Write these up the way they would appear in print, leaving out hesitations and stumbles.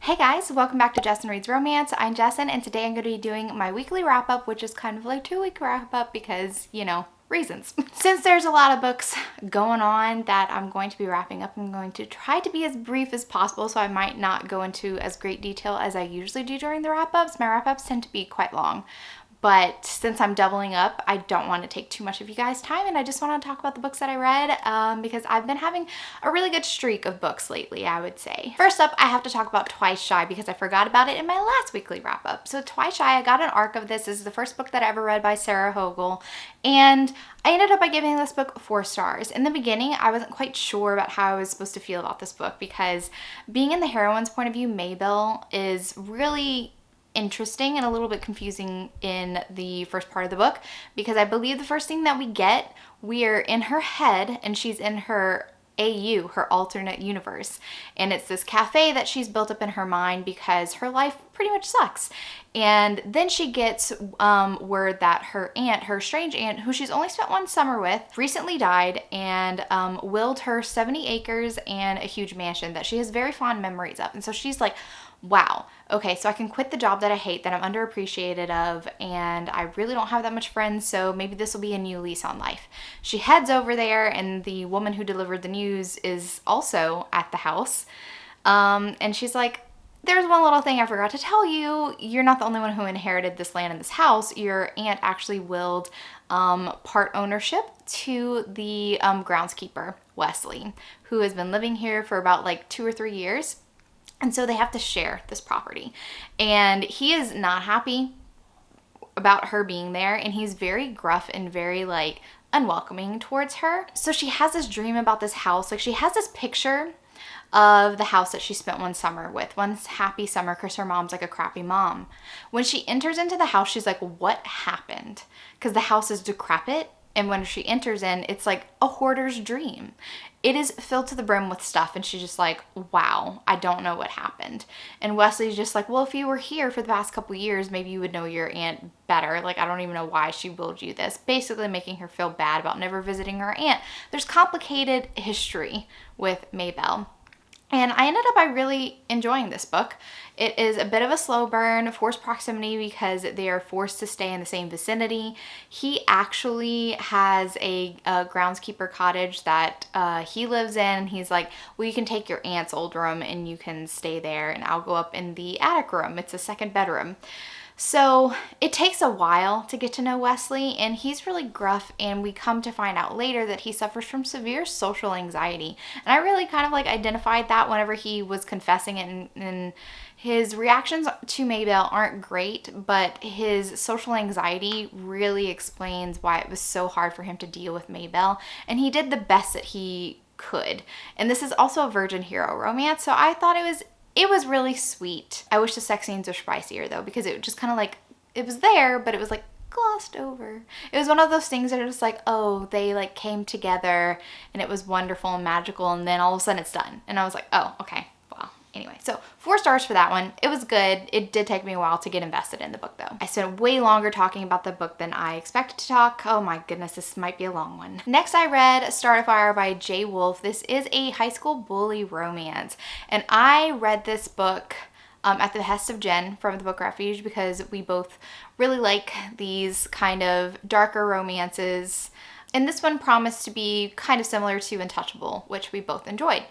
Hey guys, welcome back to Jessin Reads Romance. I'm Jessin, and today I'm going to be doing my weekly wrap-up, which is kind of like 2-week wrap-up because, you know, reasons. Since there's a lot of books going on that I'm going to be wrapping up, I'm going to try to be as brief as possible, so I might not go into as great detail as I usually do during the wrap-ups. My wrap-ups tend to be quite long. But since I'm doubling up, I don't want to take too much of you guys' time, and I just want to talk about the books that I read because I've been having a really good streak of books lately, I would say. First up, I have to talk about Twice Shy because I forgot about it in my last weekly wrap-up. So Twice Shy, I got an arc of this. This is the first book that I ever read by Sarah Hogel, and I ended up by giving this book 4 stars. In the beginning, I wasn't quite sure about how I was supposed to feel about this book because being in the heroine's point of view, Maybelle is really interesting and a little bit confusing in the first part of the book because I believe the first thing that we're in her head and she's in her AU, her alternate universe, and it's this cafe that she's built up in her mind because her life pretty much sucks. And then she gets word that her aunt, her strange aunt, who she's only spent 1 summer with, recently died and willed her 70 acres and a huge mansion that she has very fond memories of. And so she's like, wow, okay, so I can quit the job that I hate, that I'm underappreciated of, and I really don't have that much friends, so maybe this will be a new lease on life. She heads over there, and the woman who delivered the news is also at the house, and she's like, there's one little thing I forgot to tell you. You're not the only one who inherited this land and this house. Your aunt actually willed part ownership to the groundskeeper, Wesley, who has been living here for about like 2 or 3 years. And so they have to share this property. And he is not happy about her being there. And he's very gruff and very like unwelcoming towards her. So she has this dream about this house. Like she has this picture of the house that she spent 1 summer with, 1 happy summer, because her mom's like a crappy mom. When she enters into the house, she's like, what happened? Because the house is decrepit. And when she enters in, it's like a hoarder's dream. It is filled to the brim with stuff, and she's just like, wow, I don't know what happened. And Wesley's just like, well, if you were here for the past couple years, maybe you would know your aunt better. Like, I don't even know why she willed you this. Basically making her feel bad about never visiting her aunt. There's complicated history with Maybelle. And I ended up by really enjoying this book. It is a bit of a slow burn, forced proximity because they are forced to stay in the same vicinity. He actually has a groundskeeper cottage that he lives in. And he's like, well, you can take your aunt's old room and you can stay there and I'll go up in the attic room. It's a 2nd bedroom. So it takes a while to get to know Wesley, and he's really gruff, and we come to find out later that he suffers from severe social anxiety. And I really kind of like identified that whenever he was confessing it, and his reactions to Maybelle aren't great, but his social anxiety really explains why it was so hard for him to deal with Maybelle, and he did the best that he could. And this is also a virgin hero romance, so I thought it was really sweet. I wish the sex scenes were spicier though, because it just kind of like, it was there, but it was like glossed over. It was one of those things that are just like, oh, they like came together and it was wonderful and magical, and then all of a sudden it's done. And I was like, oh, okay. Anyway, so 4 stars for that one. It was good. It did take me a while to get invested in the book though. I spent way longer talking about the book than I expected to talk. Oh my goodness, this might be a long one. Next I read Start a Fire by J. Wolfe. This is a high school bully romance. And I read this book at the behest of Jen from the Book Refuge because we both really like these kind of darker romances. And this one promised to be kind of similar to Untouchable, which we both enjoyed.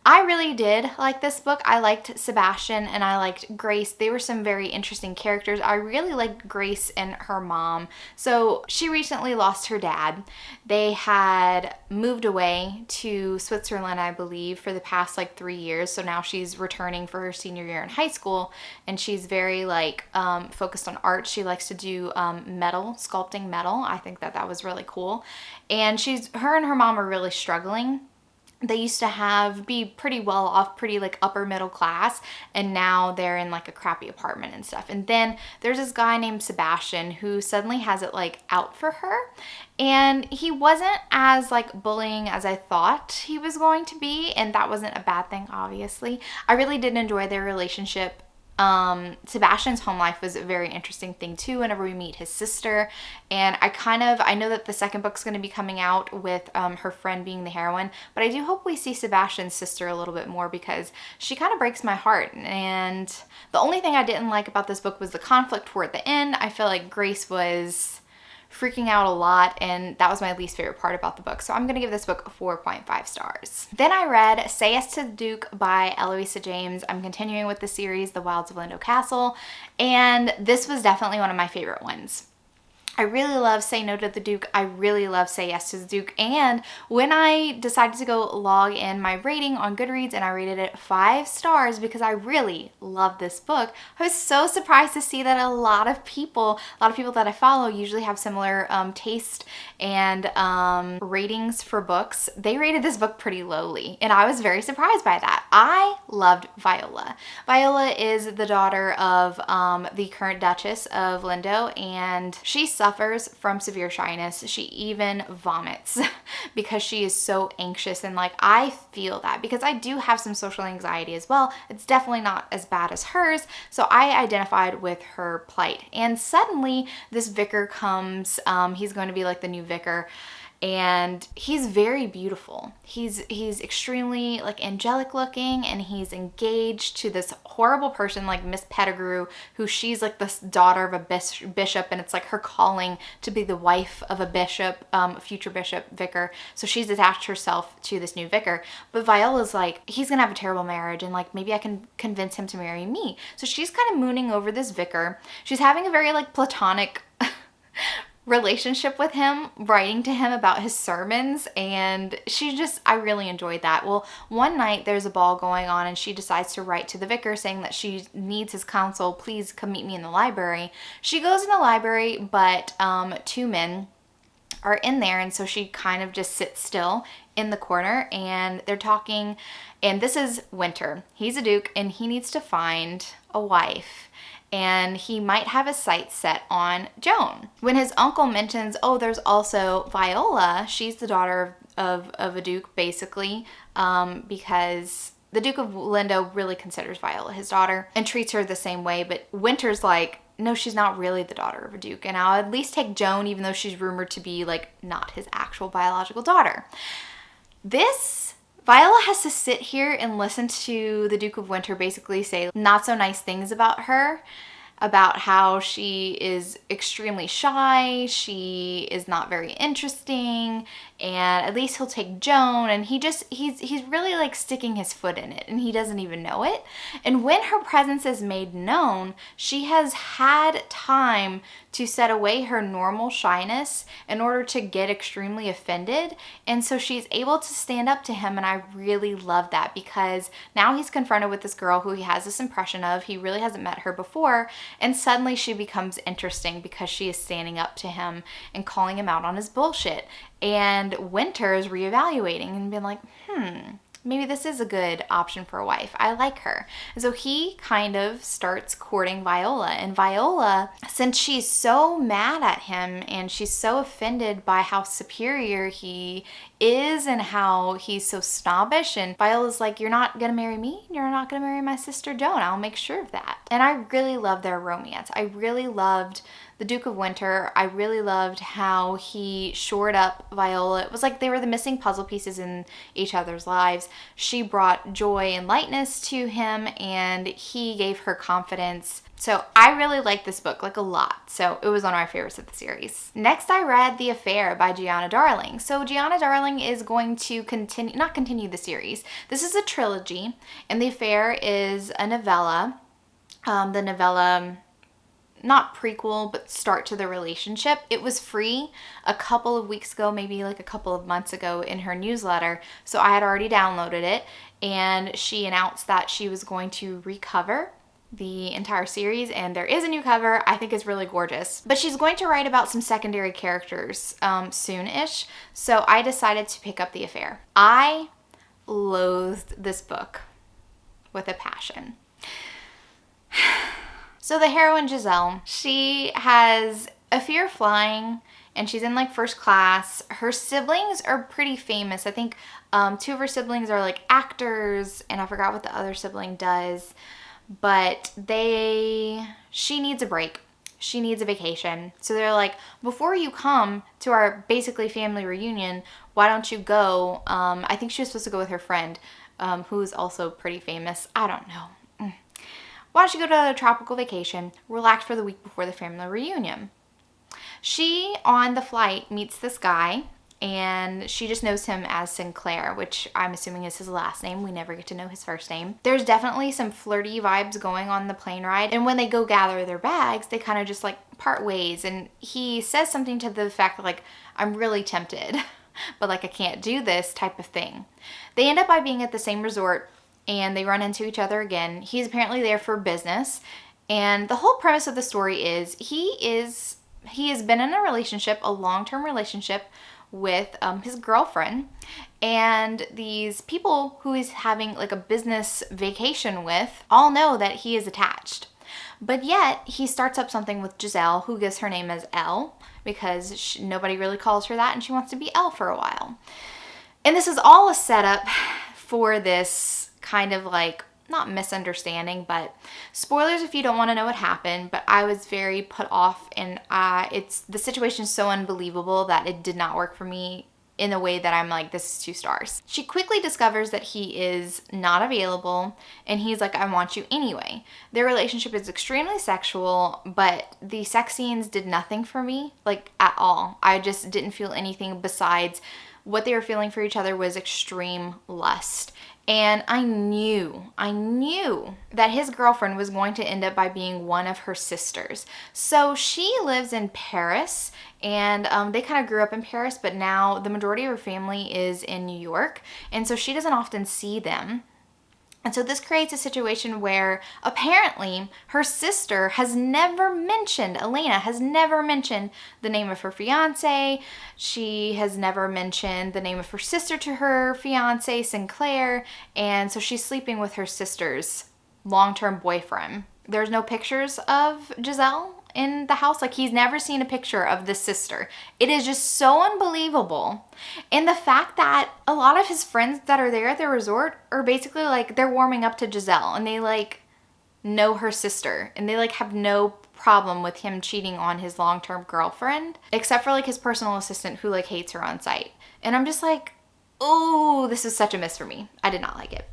I really did like this book. I liked Sebastian and I liked Grace. They were some very interesting characters. I really liked Grace and her mom. So she recently lost her dad. They had moved away to Switzerland, I believe, for the past like 3 years. So now she's returning for her senior year in high school, and she's very like focused on art. She likes to do metal, sculpting metal. I think that was really cool. And her and her mom are really struggling. They used to be pretty well off, pretty like upper middle class, and now they're in like a crappy apartment and stuff. And then there's this guy named Sebastian who suddenly has it like out for her, and he wasn't as like bullying as I thought he was going to be, and that wasn't a bad thing, obviously. I really did enjoy their relationship Sebastian's home life was a very interesting thing too whenever we meet his sister. And I know that the second book's going to be coming out with her friend being the heroine, but I do hope we see Sebastian's sister a little bit more because she kind of breaks my heart. And the only thing I didn't like about this book was the conflict toward the end. I feel like Grace was freaking out a lot, and that was my least favorite part about the book. So I'm gonna give this book 4.5 stars. Then I read Say Yes to the Duke by Eloisa James. I'm continuing with the series, The Wilds of Lindo Castle, and this was definitely one of my favorite ones. I really love Say No to the Duke. I really love Say Yes to the Duke. And when I decided to go log in my rating on Goodreads and I rated it 5 stars because I really love this book, I was so surprised to see that a lot of people that I follow usually have similar taste and ratings for books. They rated this book pretty lowly, and I was very surprised by that. I loved Viola. Viola is the daughter of the current Duchess of Lindo, and she suffers from severe shyness. She even vomits because she is so anxious, and like I feel that because I do have some social anxiety as well. It's definitely not as bad as hers, so I identified with her plight. And suddenly this vicar comes, he's going to be like the new vicar, and he's very beautiful. He's extremely like angelic looking, and he's engaged to this horrible person like Miss Pettigrew, who she's like this daughter of a bishop, and it's like her calling to be the wife of a bishop, future bishop vicar. So she's attached herself to this new vicar. But Viola's like, he's gonna have a terrible marriage, and like maybe I can convince him to marry me. So she's kind of mooning over this vicar. She's having a very like platonic relationship with him, writing to him about his sermons, and I really enjoyed that. Well, one night there's a ball going on and she decides to write to the vicar saying that she needs his counsel. Please come meet me in the library. She goes in the library, but 2 men are in there, and so she kind of just sits still in the corner and they're talking. And this is Winter. He's a duke and he needs to find a wife, and he might have his sights set on Joan. When his uncle mentions, oh, there's also Viola, she's the daughter of a duke, basically, because the Duke of Lindo really considers Viola his daughter and treats her the same way, but Winter's like, no, she's not really the daughter of a duke, and I'll at least take Joan, even though she's rumored to be like not his actual biological daughter. Viola has to sit here and listen to the Duke of Winter basically say not so nice things about her, about how she is extremely shy, she is not very interesting, and at least he'll take Joan, and he's really like sticking his foot in it, and he doesn't even know it. And when her presence is made known, she has had time to set away her normal shyness in order to get extremely offended, and so she's able to stand up to him, and I really love that because now he's confronted with this girl who he has this impression of. He really hasn't met her before, and suddenly she becomes interesting because she is standing up to him and calling him out on his bullshit. And Winter is reevaluating and being like, maybe this is a good option for a wife. I like her. And so he kind of starts courting Viola. And Viola, since she's so mad at him and she's so offended by how superior he is and how he's so snobbish, and Viola's like, you're not gonna marry me? You're not gonna marry my sister Joan. I'll make sure of that. And I really loved their romance. I really loved the Duke of Winter. I really loved how he shored up Viola. It was like they were the missing puzzle pieces in each other's lives. She brought joy and lightness to him, and he gave her confidence. So I really liked this book, like a lot. So it was one of my favorites of the series. Next, I read The Affair by Gianna Darling. So Gianna Darling is going to not continue the series. This is a trilogy, and The Affair is a novella. The novella, not prequel, but start to the relationship. It was free a couple of weeks ago, maybe like a couple of months ago in her newsletter. So I had already downloaded it, and she announced that she was going to recover the entire series, and there is a new cover. I think it's really gorgeous. But she's going to write about some secondary characters soon-ish. So I decided to pick up The Affair. I loathed this book with a passion. So the heroine, Giselle, she has a fear of flying, and she's in like first class. Her siblings are pretty famous. I think 2 of her siblings are like actors, and I forgot what the other sibling does. but she needs a break. She needs a vacation. So they're like, before you come to our basically family reunion, why don't you go? I think she was supposed to go with her friend, who's also pretty famous. I don't know. Why don't you go to a tropical vacation, relax for the week before the family reunion? She, on the flight, meets this guy, and she just knows him as Sinclair, which I'm assuming is his last name. We never get to know his first name. There's definitely some flirty vibes going on the plane ride, and when they go gather their bags, they kind of just like part ways, and he says something to the fact that like, I'm really tempted, but like I can't do this type of thing. They end up by being at the same resort, and they run into each other again. He's apparently there for business, and the whole premise of the story is he has been in a relationship, a long-term relationship with his girlfriend, and these people who he's having like a business vacation with all know that he is attached. But yet he starts up something with Giselle, who gives her name as Elle because nobody really calls her that, and she wants to be Elle for a while. And this is all a setup for this kind of like, not misunderstanding, but spoilers if you don't want to know what happened, but I was very put off, and the situation is so unbelievable that it did not work for me in a way that I'm like, this is 2 stars. She quickly discovers that he is not available, and he's like, I want you anyway. Their relationship is extremely sexual, but the sex scenes did nothing for me, like at all. I just didn't feel anything besides what they were feeling for each other was extreme lust. And I knew that his girlfriend was going to end up by being one of her sisters. So she lives in Paris, and they kind of grew up in Paris, but now the majority of her family is in New York. And so she doesn't often see them. And so this creates a situation where apparently her sister has never mentioned, Elena has never mentioned the name of her fiance. She has never mentioned the name of her sister to her fiance, Sinclair. And so she's sleeping with her sister's long-term boyfriend. There's no pictures of Giselle in the house. Like, he's never seen a picture of the sister. It is just so unbelievable. And the fact that a lot of his friends that are there at the resort are basically like, they're warming up to Giselle, and they like know her sister, and they like have no problem with him cheating on his long-term girlfriend, except for like his personal assistant who like hates her on site. And I'm just like, oh, this is such a miss for me. I did not like it.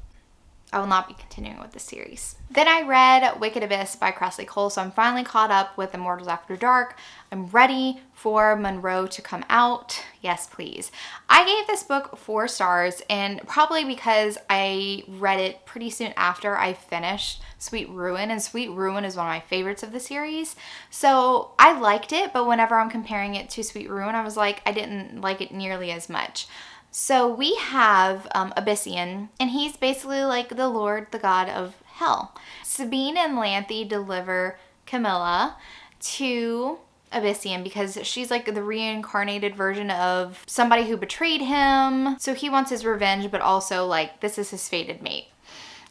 I will not be continuing with this series. Then I read Wicked Abyss by Cressly Cole, so I'm finally caught up with Immortals After Dark. I'm ready for Monroe to come out. Yes, please. I gave this book 4 stars, and probably because I read it pretty soon after I finished Sweet Ruin, and Sweet Ruin is one of my favorites of the series. So I liked it, but whenever I'm comparing it to Sweet Ruin, I was like, I didn't like it nearly as much. So we have Abyssian, and he's basically like the lord, the god of hell. Sabine and Lanthe deliver Camilla to Abyssian because she's like the reincarnated version of somebody who betrayed him. So he wants his revenge, but also like this is his fated mate.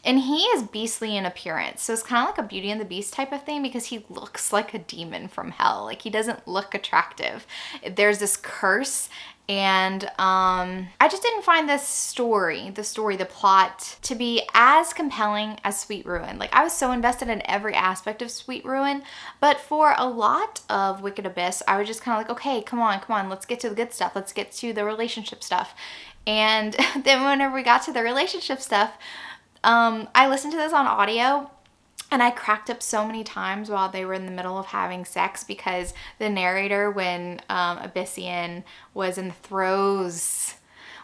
And he is beastly in appearance. So it's kind of like a Beauty and the Beast type of thing because he looks like a demon from hell. Like, he doesn't look attractive. There's this curse. And I just didn't find the plot to be as compelling as Sweet Ruin. Like, I was so invested in every aspect of Sweet Ruin, but for a lot of Wicked Abyss, I was just kind of like, okay, come on, let's get to the good stuff. Let's get to the relationship stuff. And then whenever we got to the relationship stuff, I listened to this on audio, and I cracked up so many times while they were in the middle of having sex because the narrator, when Abyssian was in the throes,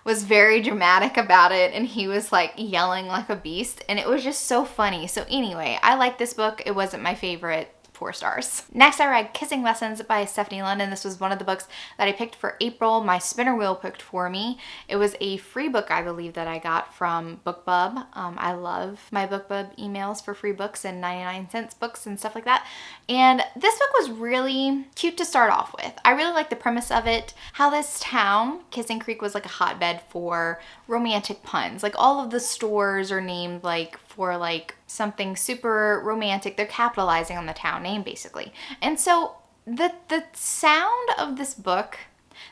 was very dramatic about it, and he was like yelling like a beast, and it was just so funny. So anyway, I like this book. It wasn't my favorite. 4 stars. Next, I read Kissing Lessons by Stephanie London. This was one of the books that I picked for April. My spinner wheel picked for me. It was a free book, I believe, that I got from BookBub. I love my BookBub emails for free books and 99-cent books and stuff like that. And this book was really cute to start off with. I really like the premise of it. How this town, Kissing Creek, was like a hotbed for romantic puns. Like, all of the stores are named like for like something super romantic. They're capitalizing on the town name basically. And so the sound of this book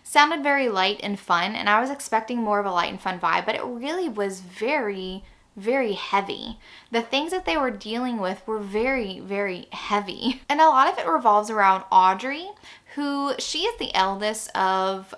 sounded very light and fun, and I was expecting more of a light and fun vibe, but it really was very, very heavy. The things that they were dealing with were very, very heavy. And a lot of it revolves around Audrey, who she is the eldest of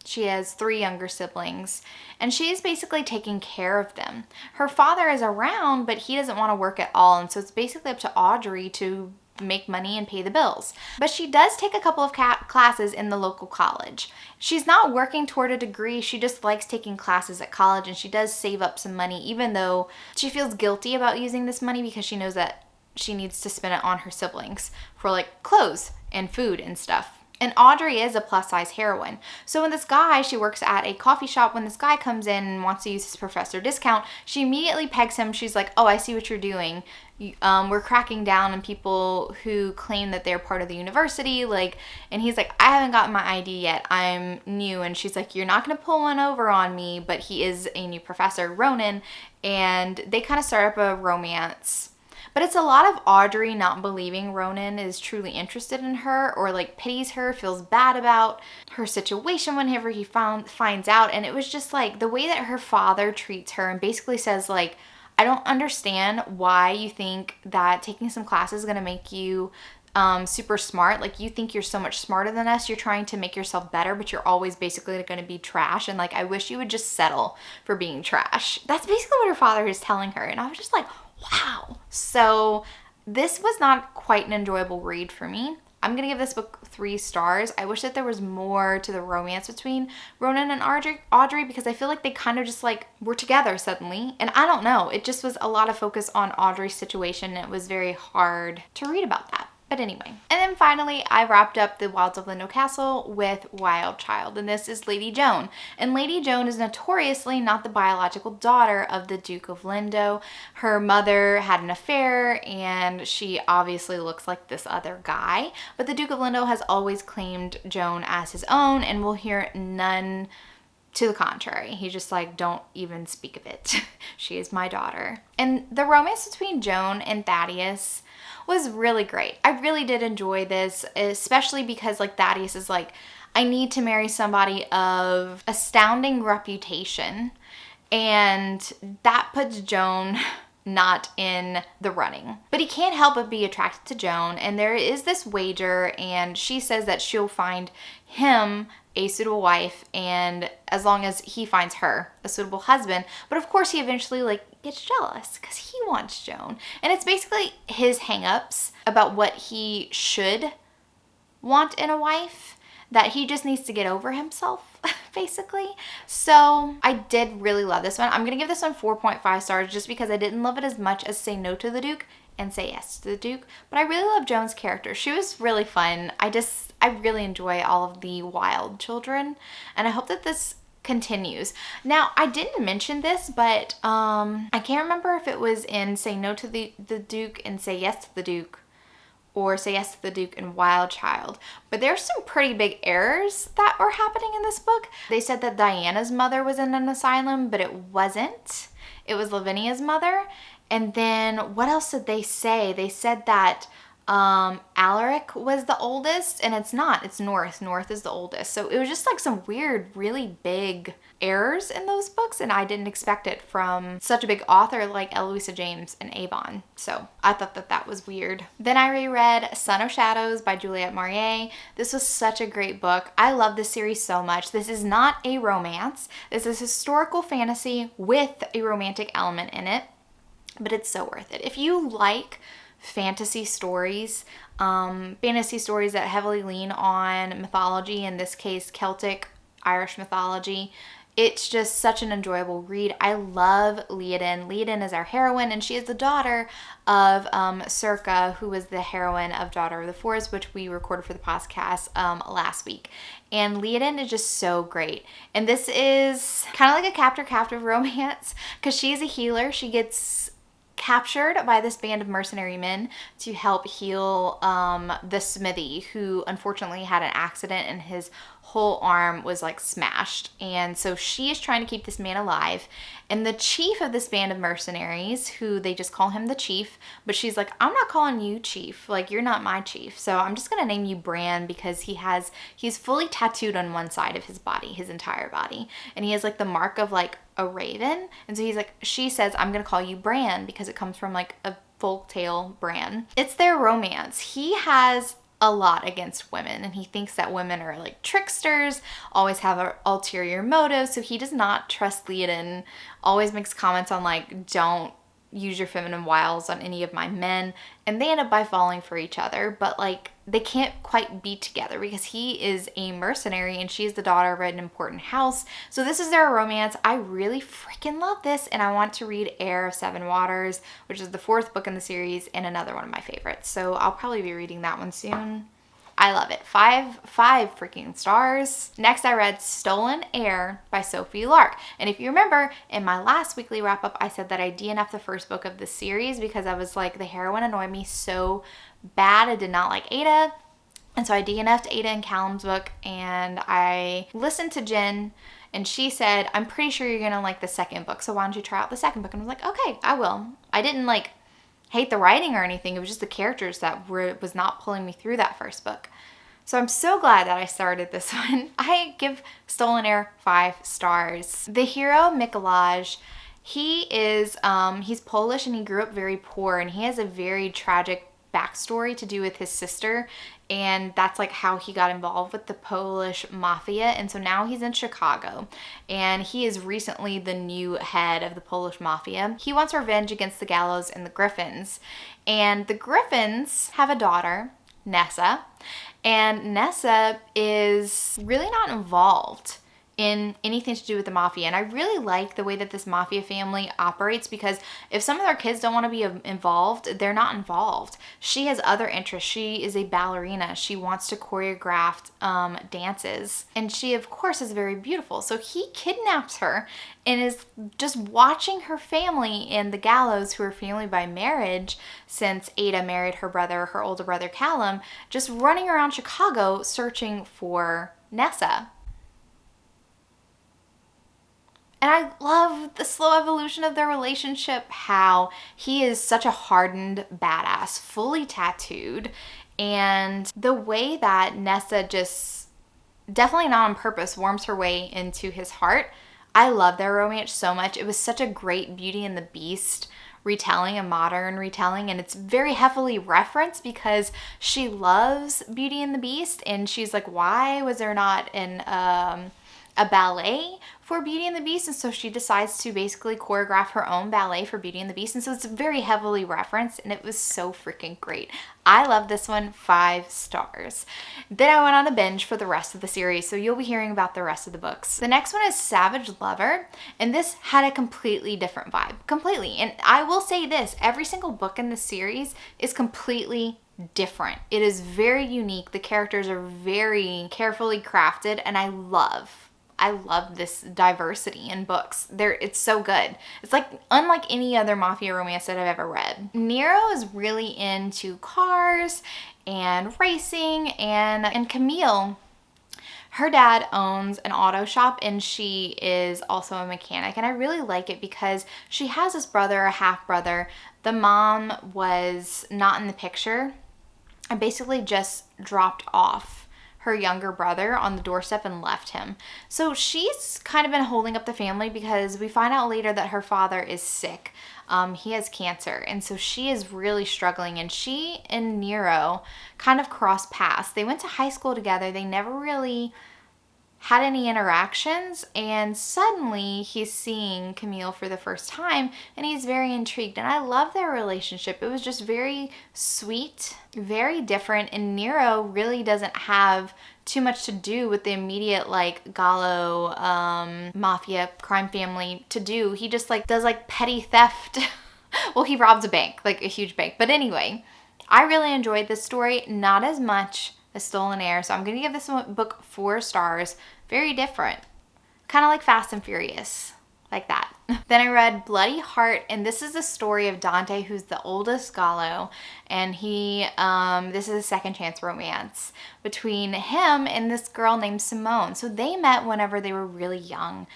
she has 3 younger siblings, and she is basically taking care of them. Her father is around, but he doesn't want to work at all, and so it's basically up to Audrey to make money and pay the bills. But she does take a couple of classes in the local college. She's not working toward a degree, she just likes taking classes at college, and she does save up some money, even though she feels guilty about using this money because she knows that she needs to spend it on her siblings for like clothes and food and stuff. And Audrey is a plus size heroine. So when this guy, she works at a coffee shop, when this guy comes in and wants to use his professor discount, she immediately pegs him. She's like, oh, I see what you're doing. We're cracking down on people who claim that they're part of the university. And he's like, I haven't gotten my ID yet. I'm new. And she's like, you're not going to pull one over on me. But he is a new professor, Ronan. And they kind of start up a romance. But it's a lot of Audrey not believing Ronan is truly interested in her, or like pities her, feels bad about her situation whenever he finds out. And it was just like the way that her father treats her and basically says like, I don't understand why you think that taking some classes is going to make you super smart. Like, you think you're so much smarter than us. You're trying to make yourself better, but you're always basically going to be trash. And like, I wish you would just settle for being trash. That's basically what her father is telling her. And I was just like, wow. So this was not quite an enjoyable read for me. I'm going to give this book 3 stars. I wish that there was more to the romance between Ronan and Audrey, because I feel like they kind of just like were together suddenly. And I don't know. It just was a lot of focus on Audrey's situation. And it was very hard to read about that. But anyway. And then finally, I wrapped up The Wilds of Lindo Castle with Wild Child. And this is Lady Joan. And Lady Joan is notoriously not the biological daughter of the Duke of Lindo. Her mother had an affair, and she obviously looks like this other guy. But the Duke of Lindo has always claimed Joan as his own, and we'll hear none to the contrary. He's just like, don't even speak of it. She is my daughter. And the romance between Joan and Thaddeus was really great. I really did enjoy this, especially because like Thaddeus is like, I need to marry somebody of astounding reputation, and that puts Joan not in the running. But he can't help but be attracted to Joan, and there is this wager, and she says that she'll find him a suitable wife, and as long as he finds her a suitable husband. But of course he eventually like gets jealous because he wants Joan, and it's basically his hang-ups about what he should want in a wife that he just needs to get over himself, basically. So I did really love this one. I'm gonna give this one 4.5 stars just because I didn't love it as much as Say No to the Duke and Say Yes to the Duke. But I really love Joan's character. She was really fun. I really enjoy all of the wild children, and I hope that this continues. Now, I didn't mention this, but I can't remember if it was in Say No to the Duke and Say Yes to the Duke, or Say Yes to the Duke and Wild Child. But there's some pretty big errors that were happening in this book. They said that Diana's mother was in an asylum, but it wasn't. It was Lavinia's mother. And then what else did they say? They said that Alaric was the oldest, and it's not. It's North. North is the oldest. So it was just like some weird, really big errors in those books, and I didn't expect it from such a big author like Eloisa James and Avon. So I thought that that was weird. Then I reread Son of Shadows by Juliette Marie. This was such a great book. I love this series so much. This is not a romance. This is historical fantasy with a romantic element in it, but it's so worth it. If you like fantasy stories that heavily lean on mythology, in this case Celtic Irish mythology, it's just such an enjoyable read. I love Leodin. Leodin is our heroine, and she is the daughter of Circa, who was the heroine of Daughter of the Forest, which we recorded for the podcast last week. And Leodin is just so great. And this is kind of like a captor-captive romance, because she's a healer. She gets captured by this band of mercenary men to help heal the smithy, who unfortunately had an accident and his whole arm was like smashed. And so she is trying to keep this man alive. And the chief of this band of mercenaries, who they just call him the chief, but she's like, I'm not calling you chief, like you're not my chief, so I'm just gonna name you Bran, because he's fully tattooed on one side of his body, his entire body, and he has like the mark of like a raven. And so he's like, she says, I'm gonna call you Bran because it comes from like a folktale Bran. It's their romance. He has a lot against women and he thinks that women are like tricksters, always have an ulterior motive. So he does not trust Theoden, always makes comments on like, don't use your feminine wiles on any of my men, and they end up by falling for each other, but like they can't quite be together because he is a mercenary and she's the daughter of an important house. So this is their romance. I really freaking love this, and I want to read Heir of Seven Waters, which is the 4th book in the series and another one of my favorites. So I'll probably be reading that one soon. I love it. Five freaking stars. Next, I read Stolen Heir by Sophie Lark. And if you remember, in my last weekly wrap up, I said that I DNF'd the first book of the series because I was like, the heroine annoyed me so bad. I did not like Ada. And so I DNF'd Ada and Callum's book, and I listened to Jen, and she said, I'm pretty sure you're gonna like the second book, so why don't you try out the second book? And I was like, okay, I will. I didn't like hate the writing or anything. It was just the characters that was not pulling me through that first book. So I'm so glad that I started this one. I give Stolen Heir 5 stars. The hero, Mikołaj, he is, he's Polish and he grew up very poor, and he has a very tragic backstory to do with his sister, and that's like how he got involved with the Polish mafia. And so now he's in Chicago, and he is recently the new head of the Polish mafia. He wants revenge against the Gallows and the Griffins, and the Griffins have a daughter, Nessa, and Nessa is really not involved in anything to do with the mafia. And I really like the way that this mafia family operates, because if some of their kids don't want to be involved, they're not involved. She has other interests. She is a ballerina. She wants to choreograph dances. And she, of course, is very beautiful. So he kidnaps her and is just watching her family and the Gallows, who are family by marriage since Ada married her older brother Callum, just running around Chicago searching for Nessa. And I love the slow evolution of their relationship, how he is such a hardened badass, fully tattooed, and the way that Nessa just, definitely not on purpose, warms her way into his heart. I love their romance so much. It was such a great Beauty and the Beast retelling, a modern retelling, and it's very heavily referenced because she loves Beauty and the Beast, and she's like, why was there not a ballet for Beauty and the Beast? And so she decides to basically choreograph her own ballet for Beauty and the Beast. And so it's very heavily referenced, and it was so freaking great. I love this one, 5 stars. Then I went on a binge for the rest of the series, so you'll be hearing about the rest of the books. The next one is Savage Lover, and this had a completely different vibe. Completely. And I will say this, every single book in the series is completely different. It is very unique. The characters are very carefully crafted, and I love this diversity in books. It's so good. It's like unlike any other mafia romance that I've ever read. Nero is really into cars and racing, and Camille, her dad owns an auto shop, and she is also a mechanic. And I really like it because she has this brother, a half brother. The mom was not in the picture and basically just dropped off her younger brother on the doorstep and left him. So she's kind of been holding up the family because we find out later that her father is sick. He has cancer, and so she is really struggling, and she and Nero kind of cross paths. They went to high school together. They never really had any interactions, and suddenly he's seeing Camille for the first time, and he's very intrigued. And I love their relationship. It was just very sweet, very different, and Nero really doesn't have too much to do with the immediate like Gallo mafia crime family to do. He just like does like petty theft. Well, he robs a bank, like a huge bank. But anyway, I really enjoyed this story, not as much as Stolen Heir, so I'm gonna give this book 4 stars. Very different, kind of like Fast and Furious, like that. Then I read Bloody Heart, and this is the story of Dante, who's the oldest Gallo, and this is a second chance romance between him and this girl named Simone. So they met whenever they were really young.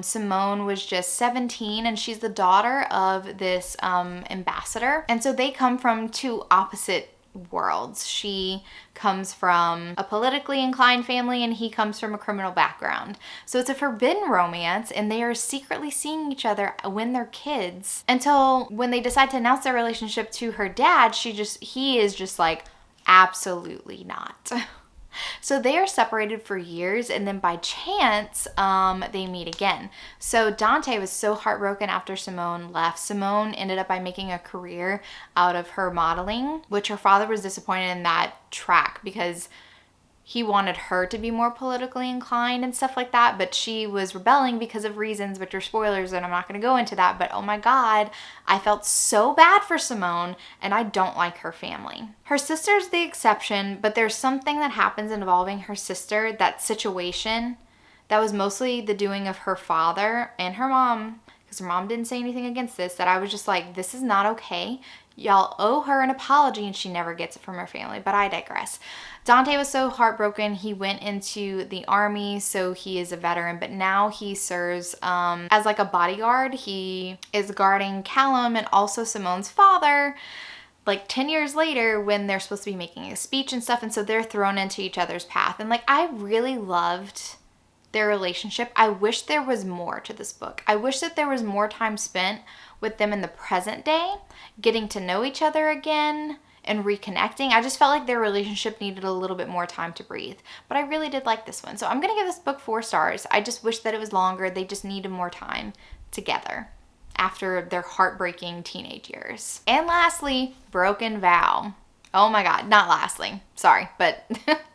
Simone was just 17, and she's the daughter of this ambassador, and so they come from 2 opposite worlds. She comes from a politically inclined family and he comes from a criminal background. So it's a forbidden romance, and they are secretly seeing each other when they're kids, until when they decide to announce their relationship to her dad, he is just like, absolutely not. So they are separated for years, and then by chance, they meet again. So Dante was so heartbroken after Simone left. Simone ended up by making a career out of her modeling, which her father was disappointed in that track because he wanted her to be more politically inclined and stuff like that, but she was rebelling because of reasons, which are spoilers, and I'm not going to go into that, but oh my God, I felt so bad for Simone, and I don't like her family. Her sister's the exception, but there's something that happens involving her sister, that situation, that was mostly the doing of her father and her mom, because her mom didn't say anything against this, that I was just like, this is not okay. Y'all owe her an apology, and she never gets it from her family, but I digress. Dante was so heartbroken, he went into the army, so he is a veteran, but now he serves as like a bodyguard. He is guarding Callum and also Simone's father, like 10 years later when they're supposed to be making a speech and stuff, and so they're thrown into each other's path. And like, I really loved their relationship. I wish there was more to this book. I wish that there was more time spent with them in the present day, getting to know each other again and reconnecting. I just felt like their relationship needed a little bit more time to breathe. But I really did like this one. So I'm going to give this book 4 stars. I just wish that it was longer. They just needed more time together after their heartbreaking teenage years. And lastly, Broken Vow. Oh my God, not lastly, sorry, but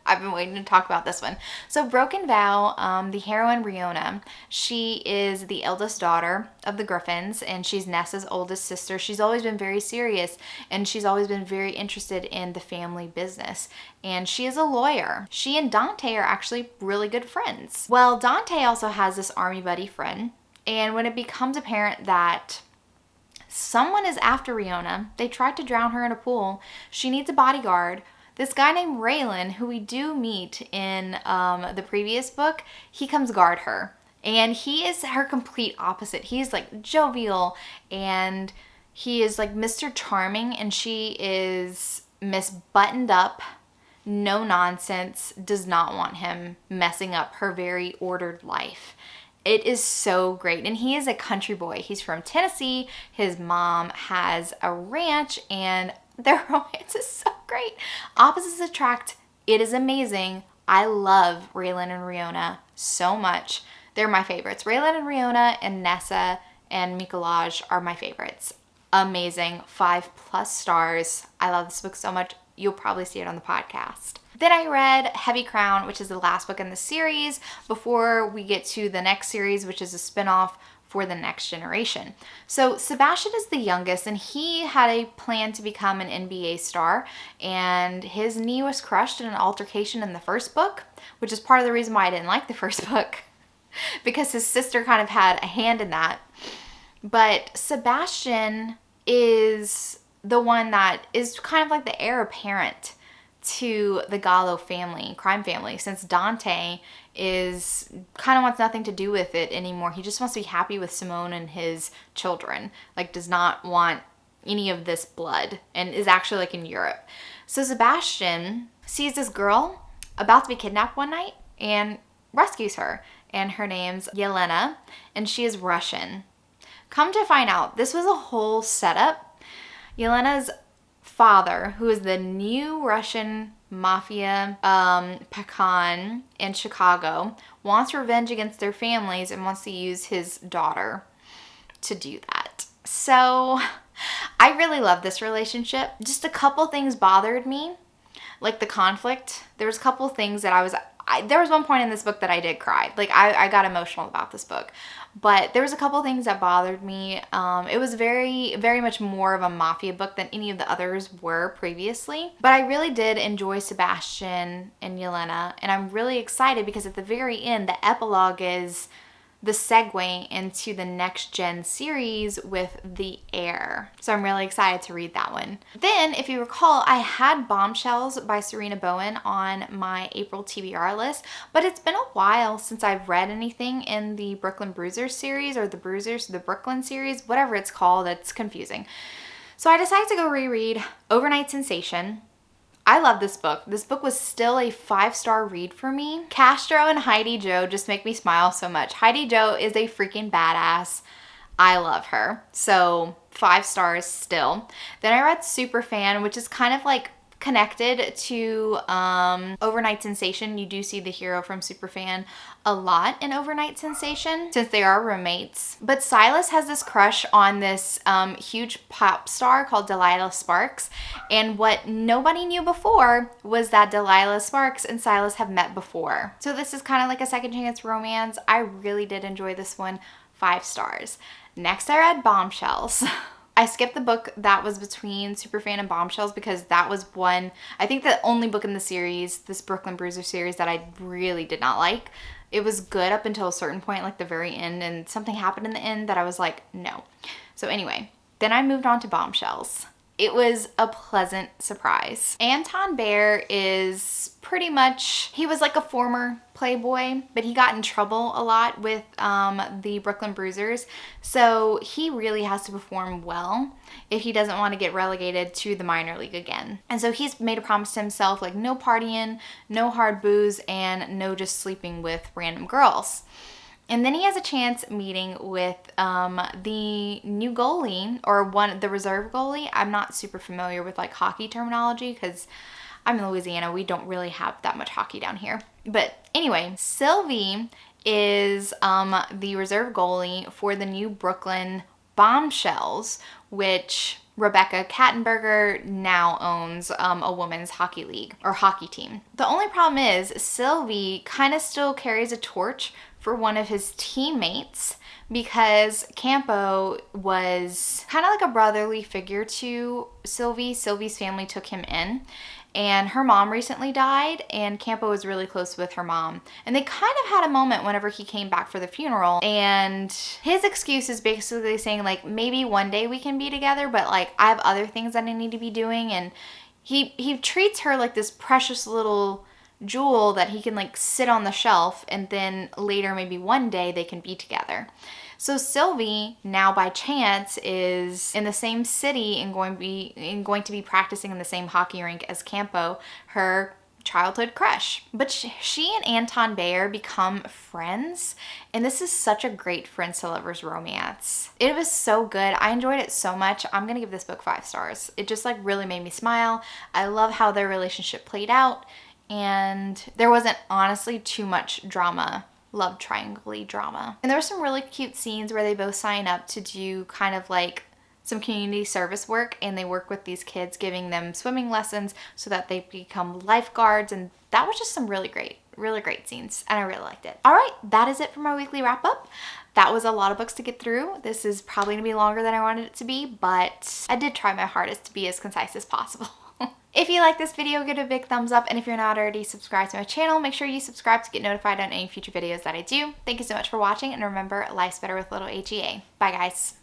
I've been waiting to talk about this one. So Broken Vow, the heroine Riona, she is the eldest daughter of the Griffins, and she's Nessa's oldest sister. She's always been very serious, and she's always been very interested in the family business, and she is a lawyer. She and Dante are actually really good friends. Well, Dante also has this army buddy friend, and when it becomes apparent that someone is after Riona, they tried to drown her in a pool, she needs a bodyguard. This guy named Raylan, who we do meet in the previous book, he comes guard her. And he is her complete opposite. He's like jovial, and he is like Mr. Charming, and she is Miss Buttoned Up, no nonsense, does not want him messing up her very ordered life. It is so great. And he is a country boy. He's from Tennessee. His mom has a ranch, and their romance is so great. Opposites attract. It is amazing. I love Raylan and Riona so much. They're my favorites. Raylan and Riona and Nessa and Mikolaj are my favorites. Amazing. 5+ stars. I love this book so much. You'll probably see it on the podcast. Then I read Heavy Crown, which is the last book in the series, before we get to the next series, which is a spinoff for the next generation. So Sebastian is the youngest, and he had a plan to become an NBA star, and his knee was crushed in an altercation in the first book, which is part of the reason why I didn't like the first book, because his sister kind of had a hand in that. But Sebastian is the one that is kind of like the heir apparent to the Gallo family, crime family, since Dante is kind of wants nothing to do with it anymore. He just wants to be happy with Simone and his children, like does not want any of this blood, and is actually like in Europe. So Sebastian sees this girl about to be kidnapped one night and rescues her, and her name's Yelena, and she is Russian. Come to find out, this was a whole setup. Yelena's father, who is the new Russian mafia pecan in Chicago, wants revenge against their families and wants to use his daughter to do that. So I really love this relationship. Just a couple things bothered me, like the conflict. There was a couple things that there was one point in this book that I did cry. Like I got emotional about this book. But there was a couple things that bothered me. It was very, very much more of a mafia book than any of the others were previously. But I really did enjoy Sebastian and Yelena, and I'm really excited because at the very end, the epilogue is the segue into the next gen series with The Heir. So I'm really excited to read that one. Then, if you recall, I had Bombshells by Serena Bowen on my April TBR list, but it's been a while since I've read anything in the Brooklyn Bruisers series, or the Brooklyn series, whatever it's called. It's confusing. So I decided to go reread Overnight Sensation. I love this book. This book was still a 5-star read for me. Castro and Heidi Jo just make me smile so much. Heidi Jo is a freaking badass. I love her. So 5 stars still. Then I read Superfan, which is kind of like connected to Overnight Sensation. You do see the hero from Superfan a lot in Overnight Sensation since they are roommates. But Silas has this crush on this huge pop star called Delilah Sparks. And what nobody knew before was that Delilah Sparks and Silas have met before. So this is kind of like a second chance romance. I really did enjoy this one. 5 stars. Next I read Bombshells. I skipped the book that was between Superfan and Bombshells because that was one, I think the only book in the series, this Brooklyn Bruiser series, that I really did not like. It was good up until a certain point, like the very end, and something happened in the end that I was like, no. So anyway, then I moved on to Bombshells. It was a pleasant surprise. Anton Bear is pretty much, he was like a former playboy, but he got in trouble a lot with the Brooklyn Bruisers. So he really has to perform well if he doesn't want to get relegated to the minor league again. And so he's made a promise to himself, like no partying, no hard booze, and no just sleeping with random girls. And then he has a chance meeting with the new goalie, or the reserve goalie. I'm not super familiar with like hockey terminology because I'm in Louisiana. We don't really have that much hockey down here. But anyway, Sylvie is the reserve goalie for the new Brooklyn Bombshells, which Rebecca Kattenberger now owns a women's hockey league or hockey team. The only problem is Sylvie kind of still carries a torch for one of his teammates because Campo was kind of like a brotherly figure to Sylvie. Sylvie's family took him in, and her mom recently died, and Campo was really close with her mom. And they kind of had a moment whenever he came back for the funeral, and his excuse is basically saying like, maybe one day we can be together, but like I have other things that I need to be doing. And he treats her like this precious little jewel that he can like sit on the shelf, and then later maybe one day they can be together. So Sylvie now by chance is in the same city and going to be practicing in the same hockey rink as Campo, her childhood crush. But she and Anton Bear become friends, and this is such a great friends to lovers romance. It was so good. I enjoyed it so much. I'm gonna give this book 5 stars. It just like really made me smile. I love how their relationship played out, and there wasn't honestly too much drama, love triangle-y drama. And there were some really cute scenes where they both sign up to do kind of like some community service work, and they work with these kids, giving them swimming lessons so that they become lifeguards. And that was just some really great scenes, and I really liked it. All right, that is it for my weekly wrap up. That was a lot of books to get through. This is probably gonna be longer than I wanted it to be, but I did try my hardest to be as concise as possible. If you like this video, give it a big thumbs up, and if you're not already subscribed to my channel, make sure you subscribe to get notified on any future videos that I do. Thank you so much for watching, and remember, life's better with little HEA. Bye guys.